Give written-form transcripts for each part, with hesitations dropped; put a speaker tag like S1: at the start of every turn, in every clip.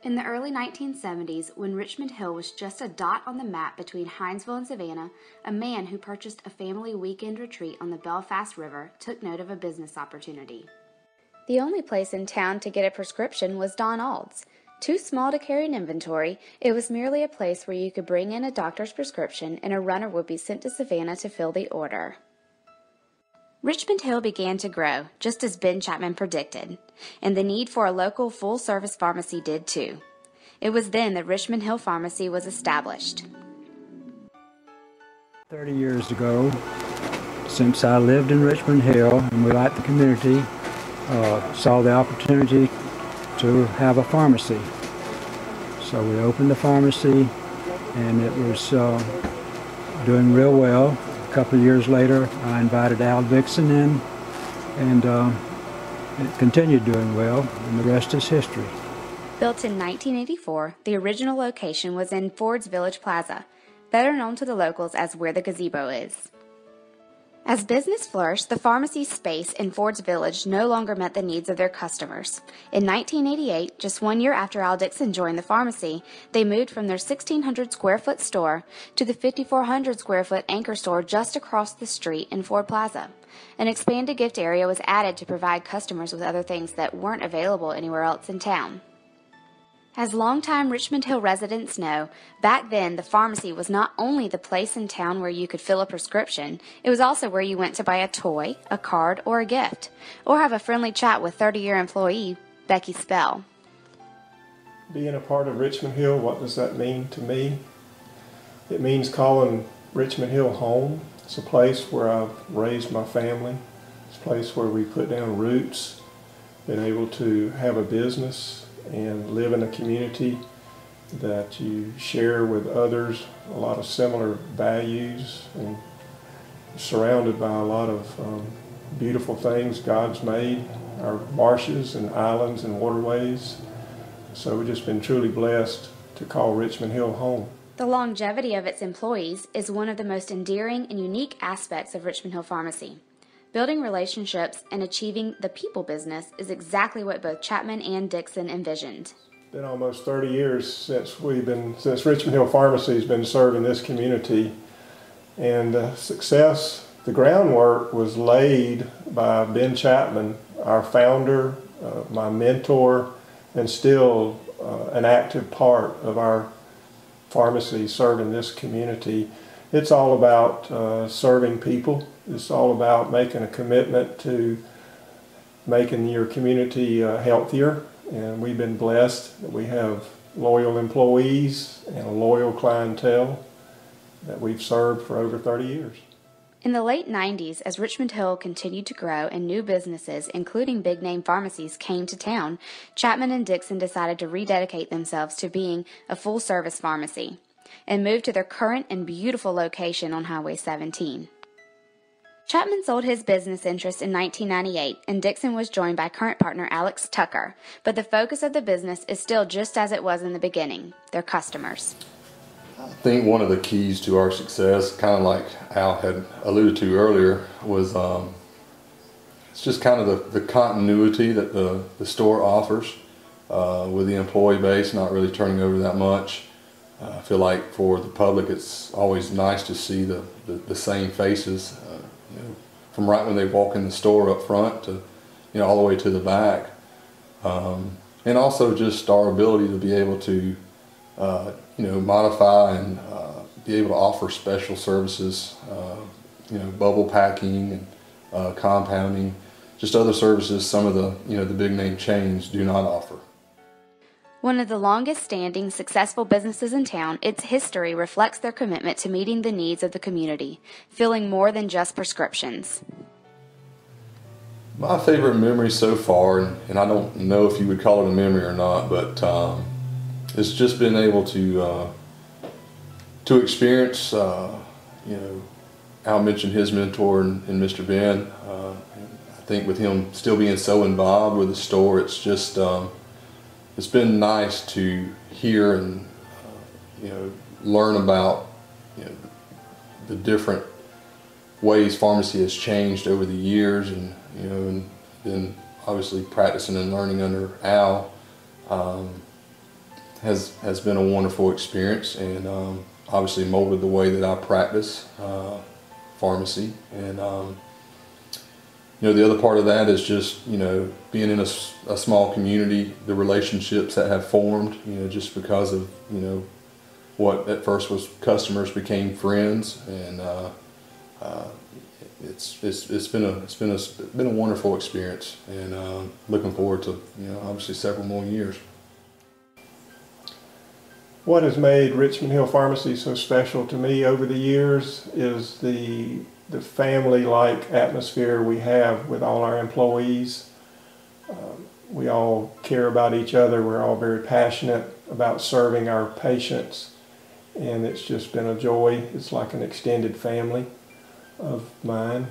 S1: In the early 1970s, when Richmond Hill was just a dot on the map between Hinesville and Savannah, a man who purchased a family weekend retreat on the Belfast River took note of a business opportunity. The only place in town to get a prescription was Don Ald's. Too small to carry an inventory, it was merely a place where you could bring in a doctor's prescription and a runner would be sent to Savannah to fill the order. Richmond Hill began to grow, just as Ben Chapman predicted, and the need for a local full-service pharmacy did too. It was then that Richmond Hill Pharmacy was established.
S2: 30 years ago, since I lived in Richmond Hill and we liked the community, saw the opportunity to have a pharmacy. So we opened the pharmacy and it was doing real well. A couple of years later, I invited Al Dixon in, and it continued doing well, and the rest is history.
S1: Built in 1984, the original location was in Ford's Village Plaza, better known to the locals as where the gazebo is. As business flourished, the pharmacy's space in Ford's Village no longer met the needs of their customers. In 1988, just 1 year after Al Dixon joined the pharmacy, they moved from their 1,600 square foot store to the 5,400 square foot anchor store just across the street in Ford Plaza. An expanded gift area was added to provide customers with other things that weren't available anywhere else in town. As longtime Richmond Hill residents know, back then the pharmacy was not only the place in town where you could fill a prescription, it was also where you went to buy a toy, a card, or a gift, or have a friendly chat with 30-year employee Becky Spell.
S3: Being a part of Richmond Hill, what does that mean to me? It means calling Richmond Hill home. It's a place where I've raised my family. It's a place where we put down roots, been able to have a business and live in a community that you share with others, a lot of similar values, and surrounded by a lot of beautiful things God's made, our marshes and islands and waterways. So we've just been truly blessed to call Richmond Hill home.
S1: The longevity of its employees is one of the most endearing and unique aspects of Richmond Hill Pharmacy. Building relationships and achieving the people business is exactly what both Chapman and Dixon envisioned.
S3: It's been almost 30 years since Richmond Hill Pharmacy has been serving this community, and the groundwork was laid by Ben Chapman, our founder, my mentor, and still an active part of our pharmacy serving this community. It's all about serving people. It's all about making a commitment to making your community healthier, and we've been blessed that we have loyal employees and a loyal clientele that we've served for over 30 years.
S1: In the late 90s, as Richmond Hill continued to grow and new businesses, including big-name pharmacies, came to town, Chapman and Dixon decided to rededicate themselves to being a full-service pharmacy and moved to their current and beautiful location on Highway 17. Chapman sold his business interest in 1998, and Dixon was joined by current partner Alex Tucker, but the focus of the business is still just as it was in the beginning, their customers.
S4: I think one of the keys to our success, kind of like Al had alluded to earlier, was it's just kind of the continuity that the store offers with the employee base, not really turning over that much. I feel like for the public it's always nice to see the same faces, from right when they walk in the store up front to all the way to the back, and also just our ability to be able to modify and be able to offer special services, bubble packing and compounding, just other services some of the big name chains do not offer.
S1: One of the longest-standing successful businesses in town, its history reflects their commitment to meeting the needs of the community, filling more than just prescriptions.
S4: My favorite memory so far, and I don't know if you would call it a memory or not, but it's just been able to experience, Al mentioned his mentor and Mr. Ben. I think with him still being so involved with the store, it's just it's been nice to hear and learn about the different ways pharmacy has changed over the years, and then obviously practicing and learning under Al. has been a wonderful experience, and obviously molded the way that I practice pharmacy. And the other part of that is just being in a small community, the relationships that have formed, just because of what at first was customers became friends, and it's been a wonderful experience, and looking forward to obviously several more years.
S3: What has made Richmond Hill Pharmacy so special to me over the years is the family-like atmosphere we have with all our employees. We all care about each other. We're all very passionate about serving our patients, and it's just been a joy. It's like an extended family of mine,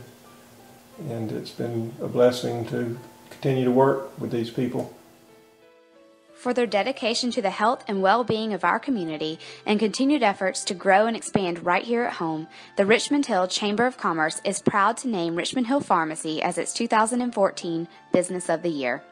S3: and it's been a blessing to continue to work with these people.
S1: For their dedication to the health and well-being of our community and continued efforts to grow and expand right here at home, the Richmond Hill Chamber of Commerce is proud to name Richmond Hill Pharmacy as its 2014 Business of the Year.